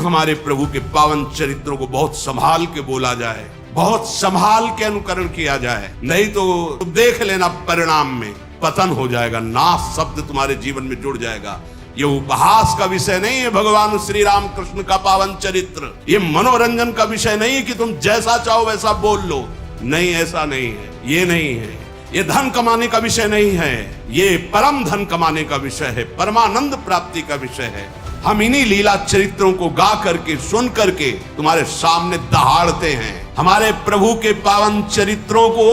हमारे प्रभु के पावन चरित्रों को बहुत संभाल के बोला जाए, बहुत संभाल के अनुकरण किया जाए, नहीं तो देख लेना परिणाम में पतन हो जाएगा, नाश शब्द तुम्हारे जीवन में जुड़ जाएगा। ये उपहास का विषय नहीं है भगवान श्री राम कृष्ण का पावन चरित्र, ये मनोरंजन का विषय नहीं है कि तुम जैसा चाहो वैसा बोल लो, नहीं, ऐसा नहीं है, ये नहीं है। ये धन कमाने का विषय नहीं है, ये परम धन कमाने का विषय है, परमानंद प्राप्ति का विषय है। हम इन्हीं लीला चरित्रों को गा करके सुन करके तुम्हारे सामने दहाड़ते हैं। हमारे प्रभु के पावन चरित्रों को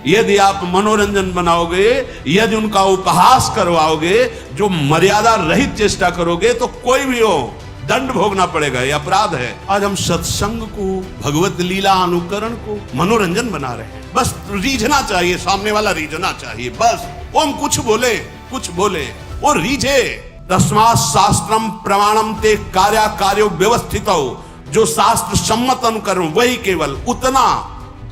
यदि आप मनोरंजन बनाओगे, यदि उनका उपहास करवाओगे, जो मर्यादा रहित चेष्टा करोगे, तो कोई भी हो दंड भोगना पड़ेगा, ये अपराध है। आज हम सत्संग को, भगवत लीला अनुकरण को मनोरंजन बना रहे हैं। बस रीझना चाहिए, सामने वाला रीझना चाहिए, बस वो हम कुछ बोले वो रीझे। तस्मात् शास्त्रम प्रमाणम ते कार्यो व्यवस्थितो, जो शास्त्र सम्मत अनुकरण वही केवल उतना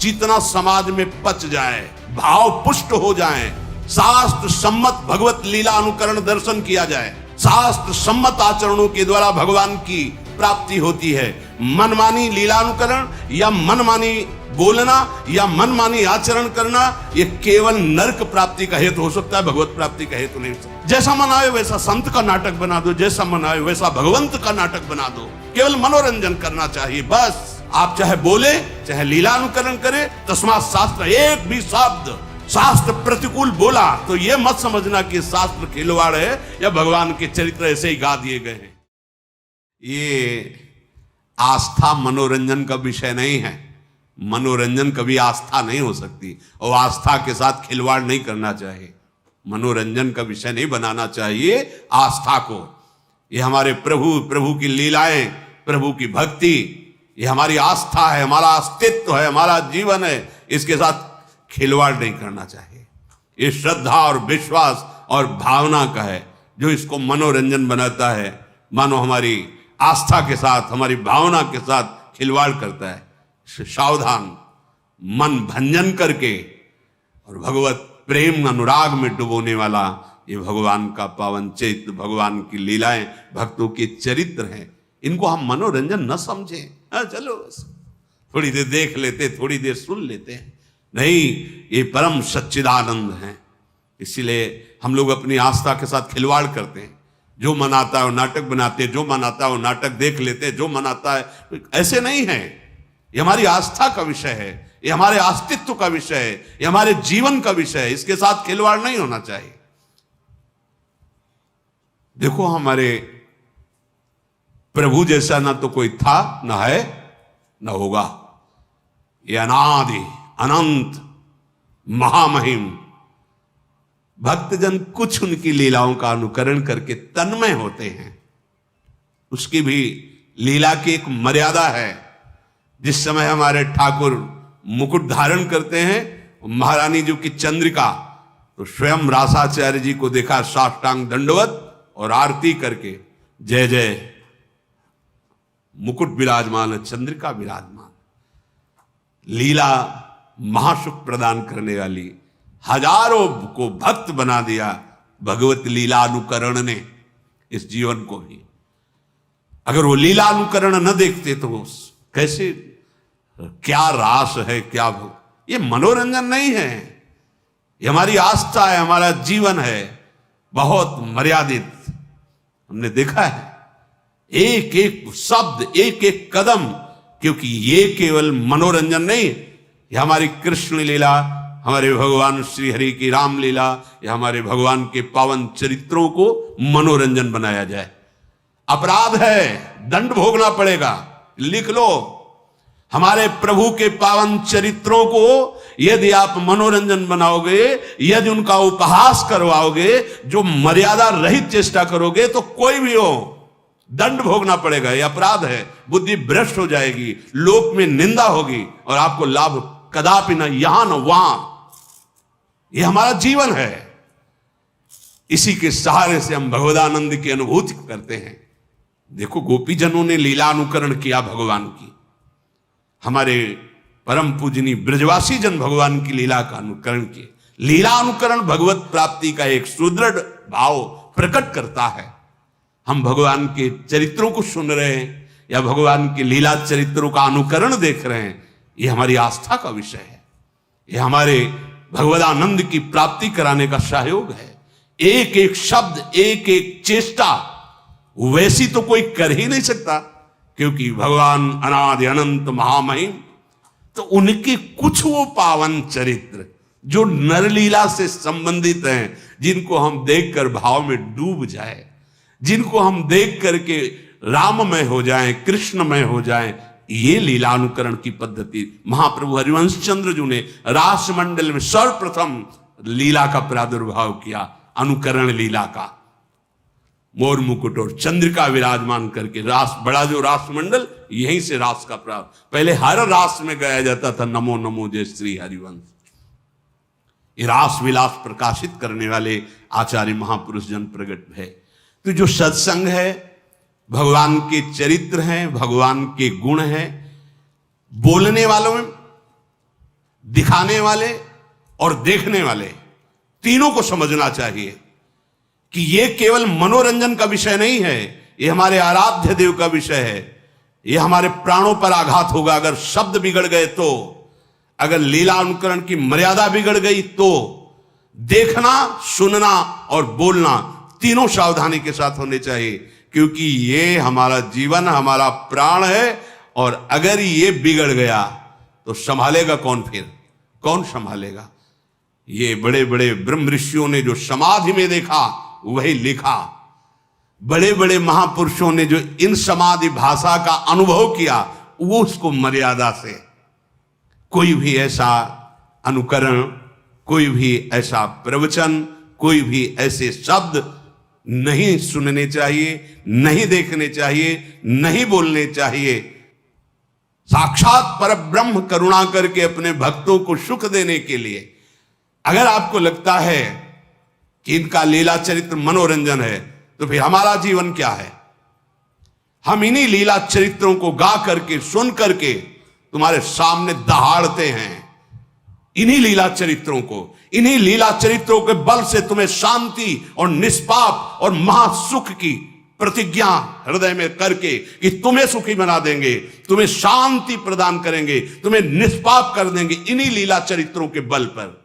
जितना समाज में पच जाए, भाव पुष्ट हो जाए, शास्त्र सम्मत भगवत लीला अनुकरण दर्शन किया जाए, शास्त्र सम्मत आचरणों के द्वारा भगवान की प्राप्ति होती है। मनमानी लीलानुकरण या मनमानी बोलना या मनमानी आचरण करना, ये केवल नरक प्राप्ति का हेतु हो सकता है, भगवत प्राप्ति का हेतु नहीं हो सकता। जैसा मन आए वैसा संत का नाटक बना दो, जैसा मन आए वैसा भगवंत का नाटक बना दो, केवल मनोरंजन करना चाहिए बस। आप चाहे बोले चाहे लीलानुकरण करे, तस्मात् शास्त्र, एक भी शब्द शास्त्र प्रतिकूल बोला तो ये मत समझना कि शास्त्र खिलवाड़ है या भगवान के चरित्र ऐसे ही गा दिए गए हैं। ये आस्था मनोरंजन का विषय नहीं है, मनोरंजन कभी आस्था नहीं हो सकती, और आस्था के साथ खिलवाड़ नहीं करना चाहिए, मनोरंजन का विषय नहीं बनाना चाहिए आस्था को। ये हमारे प्रभु की लीलाएं, प्रभु की भक्ति, ये हमारी आस्था है, हमारा अस्तित्व है, हमारा जीवन है, इसके साथ खिलवाड़ नहीं करना चाहिए। ये श्रद्धा और विश्वास और भावना का है, जो इसको मनोरंजन बनाता है, मानो हमारी आस्था के साथ, हमारी भावना के साथ खिलवाड़ करता है। सावधान, मन भंजन करके और भगवत प्रेम अनुराग में डुबोने वाला ये भगवान का पावन चरित्र, भगवान की लीलाएं, भक्तों के चरित्र हैं, इनको हम मनोरंजन न समझें। चलो थोड़ी देर देख लेते, थोड़ी देर सुन लेते हैं, नहीं, ये परम सच्चिदानंद है। इसीलिए हम लोग अपनी आस्था के साथ खिलवाड़ करते हैं, जो मन आता है वो नाटक बनाते हैं, जो मन आता है वो नाटक देख लेते हैं, जो मन आता है। ऐसे नहीं है, ये हमारी आस्था का विषय है, ये हमारे अस्तित्व का विषय है, ये हमारे जीवन का विषय है, इसके साथ खिलवाड़ नहीं होना चाहिए। देखो, हमारे प्रभु जैसा ना तो कोई था, ना है, ना होगा। ये अनादि अनंत महामहिम भक्तजन कुछ उनकी लीलाओं का अनुकरण करके तन्मय होते हैं। उसकी भी लीला की एक मर्यादा है। जिस समय हमारे ठाकुर मुकुट धारण करते हैं, महारानी जी की चंद्रिका, तो स्वयं रासाचार्य जी को देखा साष्टांग दंडवत और आरती करके, जय जय, मुकुट विराजमान है, चंद्रिका विराजमान। लीला महासुख प्रदान करने वाली, हजारों को भक्त बना दिया भगवत लीला अनुकरण ने इस जीवन को भी। अगर वो लीला अनुकरण न देखते तो कैसे, क्या रास है, क्या ये मनोरंजन नहीं है, ये हमारी आस्था है, हमारा जीवन है, बहुत मर्यादित। हमने देखा है एक एक शब्द, एक एक कदम, क्योंकि ये केवल मनोरंजन नहीं, ये हमारी कृष्ण लीला, हमारे भगवान श्री हरि की रामलीला, या हमारे भगवान के पावन चरित्रों को मनोरंजन बनाया जाए, अपराध है, दंड भोगना पड़ेगा। लिख लो, हमारे प्रभु के पावन चरित्रों को यदि आप मनोरंजन बनाओगे, यदि उनका उपहास करवाओगे, जो मर्यादा रहित चेष्टा करोगे, तो कोई भी हो दंड भोगना पड़ेगा, यह अपराध है। बुद्धि भ्रष्ट हो जाएगी, लोक में निंदा होगी, और आपको लाभ कदापि न यहां न वहां। यह हमारा जीवन है, इसी के सहारे से हम भगवदानंद की अनुभूति करते हैं। देखो, गोपीजनों ने लीला अनुकरण किया भगवान की, हमारे परम पूजनी ब्रजवासी जन भगवान की लीला का अनुकरण किए। लीला अनुकरण भगवत प्राप्ति का एक सुदृढ़ भाव प्रकट करता है। हम भगवान के चरित्रों को सुन रहे हैं, या भगवान के लीला चरित्रों का अनुकरण देख रहे हैं, ये हमारी आस्था का विषय है, ये हमारे भगवदानंद की प्राप्ति कराने का सहयोग है। एक एक शब्द, एक एक चेष्टा वैसी तो कोई कर ही नहीं सकता, क्योंकि भगवान अनादि अनंत महामहिम। तो उनके कुछ वो पावन चरित्र जो नरलीला से संबंधित हैं, जिनको हम देखकर भाव में डूब जाए, जिनको हम देख करके राममय हो जाएं, कृष्णमय हो जाएं, ये लीलानुकरण की पद्धति महाप्रभु हरिवंश चंद्र जी ने रास मंडल में सर्वप्रथम लीला का प्रादुर्भाव किया, अनुकरण लीला का। मोर मुकुट और चंद्रिका विराजमान करके रास, बड़ा जो रास मंडल, यहीं से रास का प्रारंभ। पहले हर रास में गाया जाता था नमो नमो जय श्री हरिवंश। ये रास विलास प्रकाशित करने वाले आचार्य महापुरुष जन प्रगट है। तो जो सत्संग है, भगवान के चरित्र हैं, भगवान के गुण हैं, बोलने वालों में, दिखाने वाले और देखने वाले, तीनों को समझना चाहिए कि ये केवल मनोरंजन का विषय नहीं है, ये हमारे आराध्य देव का विषय है। ये हमारे प्राणों पर आघात होगा अगर शब्द बिगड़ गए तो, अगर लीला अनुकरण की मर्यादा बिगड़ गई तो। देखना, सुनना और बोलना तीनों सावधानी के साथ होने चाहिए, क्योंकि ये हमारा जीवन, हमारा प्राण है, और अगर ये बिगड़ गया तो संभालेगा कौन? फिर कौन संभालेगा? ये बड़े बड़े ब्रह्म ऋषियों ने जो समाधि में देखा वही लिखा, बड़े बड़े महापुरुषों ने जो इन समाधि भाषा का अनुभव किया, वो उसको मर्यादा से, कोई भी ऐसा अनुकरण, कोई भी ऐसा प्रवचन, कोई भी ऐसे शब्द नहीं सुनने चाहिए, नहीं देखने चाहिए, नहीं बोलने चाहिए। साक्षात परब्रह्म करुणा करके अपने भक्तों को सुख देने के लिए, अगर आपको लगता है कि इनका लीला चरित्र मनोरंजन है, तो फिर हमारा जीवन क्या है? हम इन्हीं लीला चरित्रों को गा करके, सुन करके तुम्हारे सामने दहाड़ते हैं। इन्हीं लीला चरित्रों को, इन्हीं लीला चरित्रों के बल से तुम्हें शांति और निष्पाप और महासुख की प्रतिज्ञा हृदय में करके कि तुम्हें सुखी बना देंगे, तुम्हें शांति प्रदान करेंगे, तुम्हें निष्पाप कर देंगे, इन्हीं लीला चरित्रों के बल पर।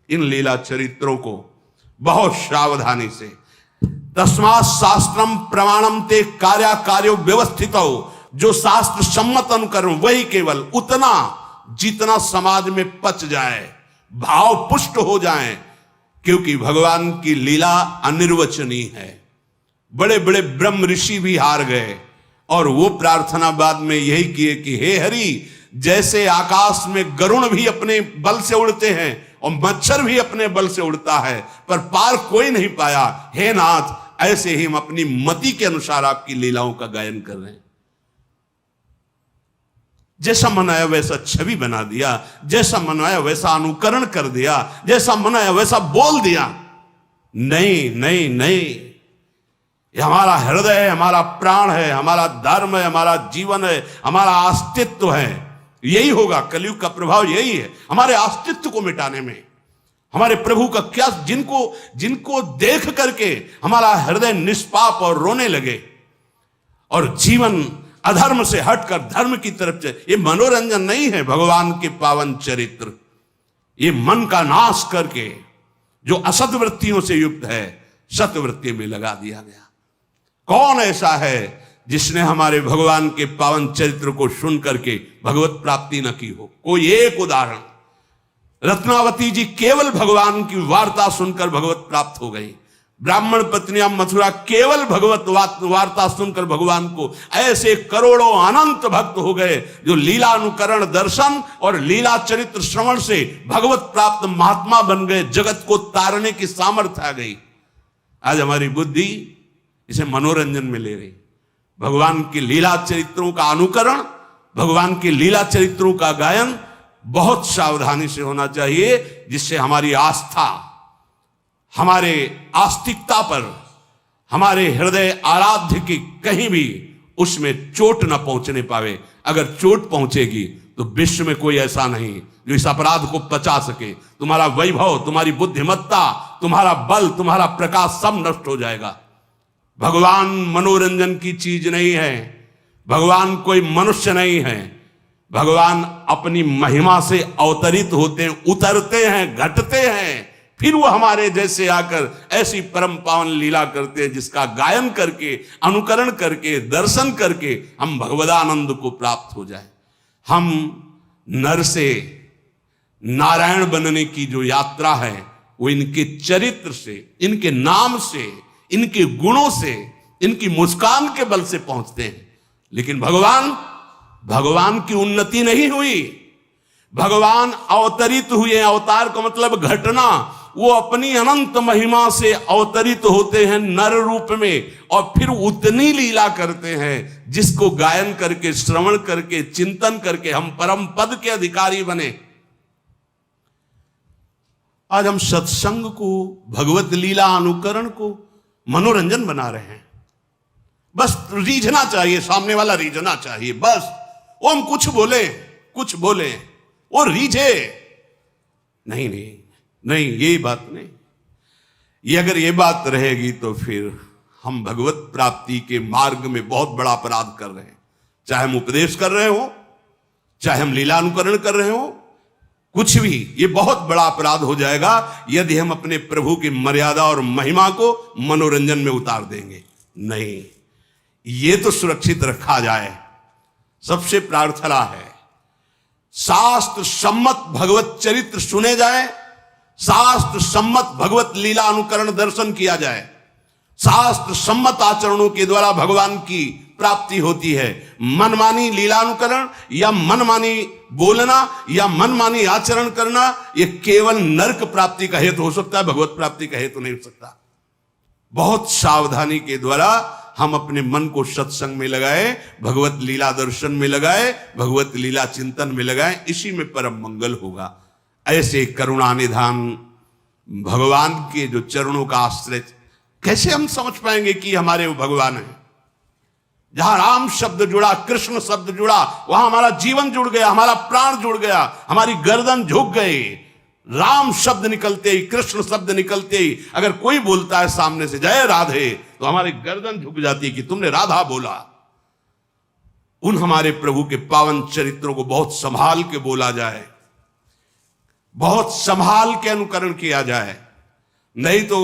इन लीला चरित्रों को बहुत सावधानी से, तस्मात् शास्त्रम प्रमाणम ते कार्या कार्यो व्यवस्थित हो, जो शास्त्र सम्मत अनुकरण वही केवल उतना जितना समाज में पच जाए, भाव पुष्ट हो जाए, क्योंकि भगवान की लीला अनिर्वचनीय है। बड़े बड़े ब्रह्म ऋषि भी हार गए और वो प्रार्थना बाद में यही किए कि हे हरि, जैसे आकाश में गरुण भी अपने बल से उड़ते हैं और मच्छर भी अपने बल से उड़ता है, पर पार कोई नहीं पाया, हे नाथ, ऐसे ही हम अपनी मति के अनुसार आपकी लीलाओं का गायन कर रहे हैं। जैसा मनाया वैसा छवि बना दिया, जैसा मनाया वैसा अनुकरण कर दिया, जैसा मनाया वैसा बोल दिया। नहीं नहीं नहीं, ये हमारा हृदय है, हमारा प्राण है, हमारा धर्म है, हमारा जीवन है, हमारा अस्तित्व है। यही होगा, कलयुग का प्रभाव यही है, हमारे अस्तित्व को मिटाने में। हमारे प्रभु का क्या, जिनको देख करके हमारा हृदय निष्पाप और रोने लगे और जीवन अधर्म से हटकर धर्म की तरफ चले। ये मनोरंजन नहीं है, भगवान के पावन चरित्र। ये मन का नाश करके जो असत वृत्तियों से युक्त है, सतवृत्ति में लगा दिया गया। कौन ऐसा है जिसने हमारे भगवान के पावन चरित्र को सुन करके भगवत प्राप्ति न की हो? कोई एक उदाहरण, रत्नावती जी केवल भगवान की वार्ता सुनकर भगवत प्राप्त हो गई। ब्राह्मण पत्नियां मथुरा केवल भगवत वार्ता सुनकर भगवान को, ऐसे करोड़ों अनंत भक्त हो गए जो लीला अनुकरण दर्शन और लीला चरित्र श्रवण से भगवत प्राप्त महात्मा बन गए। जगत को तारने की सामर्थ्य आ गई। आज हमारी बुद्धि इसे मनोरंजन में ले रही। भगवान की लीला चरित्रों का अनुकरण, भगवान की लीला चरित्रों का गायन बहुत सावधानी से होना चाहिए, जिससे हमारी आस्था, हमारे आस्तिकता पर, हमारे हृदय आराध्य की कहीं भी उसमें चोट न पहुंचने पावे। अगर चोट पहुंचेगी तो विश्व में कोई ऐसा नहीं जो इस अपराध को पचा सके। तुम्हारा वैभव, तुम्हारी बुद्धिमत्ता, तुम्हारा बल, तुम्हारा प्रकाश सब नष्ट हो जाएगा। भगवान मनोरंजन की चीज नहीं है, भगवान कोई मनुष्य नहीं है, भगवान अपनी महिमा से अवतरित होते हैं, उतरते हैं, घटते हैं, फिर वो हमारे जैसे आकर ऐसी परम पावन लीला करते हैं जिसका गायन करके, अनुकरण करके, दर्शन करके हम भगवदानंद को प्राप्त हो जाए। हम नर से नारायण बनने की जो यात्रा है वो इनके चरित्र से, इनके नाम से, इनके गुणों से, इनकी मुस्कान के बल से पहुंचते हैं। लेकिन भगवान की उन्नति नहीं हुई, भगवान अवतरित हुए। अवतार का मतलब घटना। वो अपनी अनंत महिमा से अवतरित होते हैं नर रूप में और फिर उतनी लीला करते हैं जिसको गायन करके, श्रवण करके, चिंतन करके हम परम पद के अधिकारी बने। आज हम सत्संग को, भगवत लीला अनुकरण को मनोरंजन बना रहे हैं। बस रीझना चाहिए, सामने वाला रीझना चाहिए, बस वो हम कुछ बोले वो रीझे। नहीं, ये बात नहीं। ये अगर ये बात रहेगी तो फिर हम भगवत प्राप्ति के मार्ग में बहुत बड़ा अपराध कर रहे हैं। चाहे हम उपदेश कर रहे हो, चाहे हम लीला अनुकरण कर रहे हो, कुछ भी, ये बहुत बड़ा अपराध हो जाएगा यदि हम अपने प्रभु की मर्यादा और महिमा को मनोरंजन में उतार देंगे। नहीं, ये तो सुरक्षित रखा जाए। सबसे प्रार्थना है शास्त्र सम्मत भगवत चरित्र सुने जाए, शास्त्र सम्मत भगवत लीला अनुकरण दर्शन किया जाए। शास्त्र सम्मत आचरणों के द्वारा भगवान की प्राप्ति होती है। मनमानी लीलानुकरण या मनमानी बोलना या मनमानी आचरण करना यह केवल नरक प्राप्ति का हेतु हो सकता है, भगवत प्राप्ति का हेतु नहीं हो सकता। बहुत सावधानी के द्वारा हम अपने मन को सत्संग में लगाए, भगवत लीला दर्शन में लगाए, भगवत लीला चिंतन में लगाए, इसी में परम मंगल होगा। ऐसे करुणा निधान भगवान के जो चरणों का आश्रय, कैसे हम समझ पाएंगे कि हमारे वो भगवान हैं? जहां राम शब्द जुड़ा, कृष्ण शब्द जुड़ा, वहां हमारा जीवन जुड़ गया, हमारा प्राण जुड़ गया, हमारी गर्दन झुक गई। राम शब्द निकलते ही, कृष्ण शब्द निकलते ही अगर कोई बोलता है सामने से जय राधे, तो हमारी गर्दन झुक जाती है कि तुमने राधा बोला। उन हमारे प्रभु के पावन चरित्रों को बहुत संभाल के बोला जाए, बहुत संभाल के अनुकरण किया जाए, नहीं तो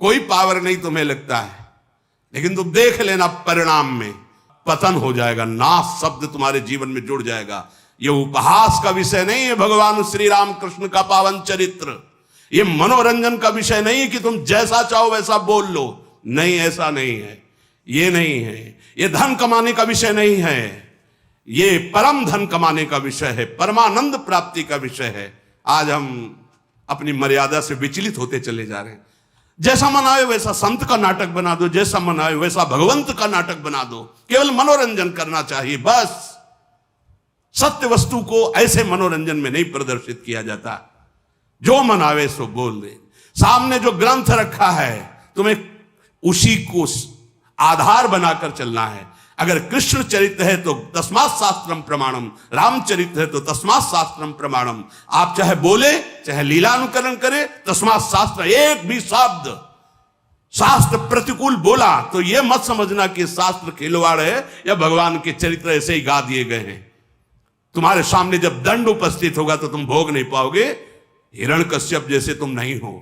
कोई पावर नहीं तुम्हें लगता है, लेकिन तुम देख लेना परिणाम में पतन हो जाएगा, नाश शब्द तुम्हारे जीवन में जुड़ जाएगा। यह उपहास का विषय नहीं है भगवान श्री राम कृष्ण का पावन चरित्र। यह मनोरंजन का विषय नहीं है कि तुम जैसा चाहो वैसा बोल लो, नहीं, ऐसा नहीं है, ये नहीं है। यह धन कमाने का विषय नहीं है, ये परम धन कमाने का विषय है, परमानंद प्राप्ति का विषय है। आज हम अपनी मर्यादा से विचलित होते चले जा रहे हैं। जैसा मन आए वैसा संत का नाटक बना दो, जैसा मन आए वैसा भगवंत का नाटक बना दो, केवल मनोरंजन करना चाहिए बस। सत्य वस्तु को ऐसे मनोरंजन में नहीं प्रदर्शित किया जाता। जो मन आवे सो बोल दे। सामने जो ग्रंथ रखा है तुम्हें उसी को आधार बनाकर चलना है। अगर कृष्ण चरित्र है तो तस्मात् शास्त्रम प्रमाणम, रामचरित्र है तो तस्मात् शास्त्रम प्रमाणम। आप चाहे बोले चाहे लीलानुकरण करे, तस्मात् शास्त्र, एक भी शब्द शास्त्र प्रतिकूल बोला तो यह मत समझना कि शास्त्र खिलवाड़ है या भगवान के चरित्र ऐसे ही गा दिए गए हैं। तुम्हारे सामने जब दंड उपस्थित होगा तो तुम भोग नहीं पाओगे। हिरण्यकश्यप जैसे तुम नहीं हो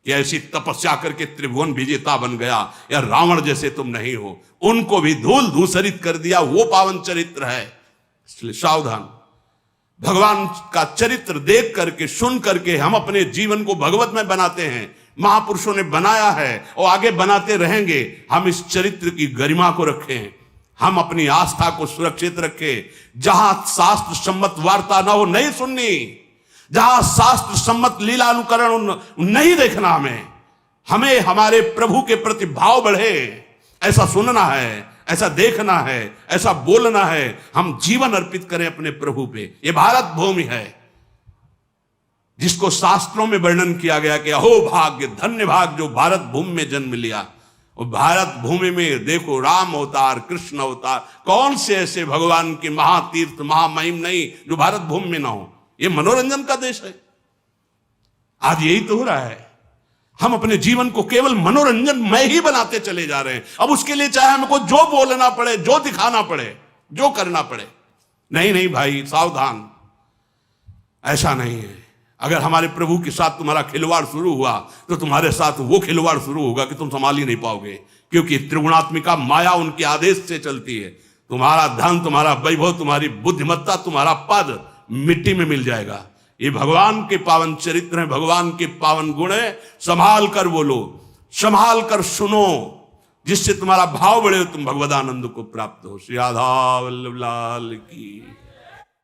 कि ऐसी तपस्या करके त्रिभुवन विजेता बन गया, या रावण जैसे तुम नहीं हो, उनको भी धूल धूसरित कर दिया, वो पावन चरित्र है। इसलिए सावधान। भगवान का चरित्र देख करके, सुन करके हम अपने जीवन को भगवत में बनाते हैं। महापुरुषों ने बनाया है और आगे बनाते रहेंगे। हम इस चरित्र की गरिमा को रखें, हम अपनी आस्था को सुरक्षित रखें। जहां शास्त्र सम्मत वार्ता ना हो नहीं सुननी, जहां शास्त्र सम्मत लीला अनुकरण नहीं देखना। हमें हमारे प्रभु के प्रति भाव बढ़े, ऐसा सुनना है, ऐसा देखना है, ऐसा बोलना है। हम जीवन अर्पित करें अपने प्रभु पे। ये भारत भूमि है जिसको शास्त्रों में वर्णन किया गया कि अहो भाग्य, धन्य भाग जो भारत भूमि में जन्म लिया। और भारत भूमि में देखो राम अवतार, कृष्ण अवतार, कौन से ऐसे भगवान के महातीर्थ महामहिम नहीं जो भारत भूमि में ना हो। ये मनोरंजन का देश है। आज यही तो हो रहा है। हम अपने जीवन को केवल मनोरंजन में ही बनाते चले जा रहे हैं। अब उसके लिए चाहे हमको जो बोलना पड़े, जो दिखाना पड़े, जो करना पड़े। नहीं नहीं भाई, सावधान, ऐसा नहीं है। अगर हमारे प्रभु के साथ तुम्हारा खिलवाड़ शुरू हुआ तो तुम्हारे साथ वो खिलवाड़ शुरू होगा कि तुम संभाल ही नहीं पाओगे, क्योंकि त्रिगुणात्मिका माया उनके आदेश से चलती है। तुम्हारा धन, तुम्हारा वैभव, तुम्हारी बुद्धिमत्ता, तुम्हारा पद मिट्टी में मिल जाएगा। ये भगवान के पावन चरित्र हैं, भगवान के पावन गुण है। संभाल कर बोलो, संभाल कर सुनो, जिससे तुम्हारा भाव बढ़े, तुम भगवदानंद को प्राप्त हो। श्री राधा वल्लभ लाल की।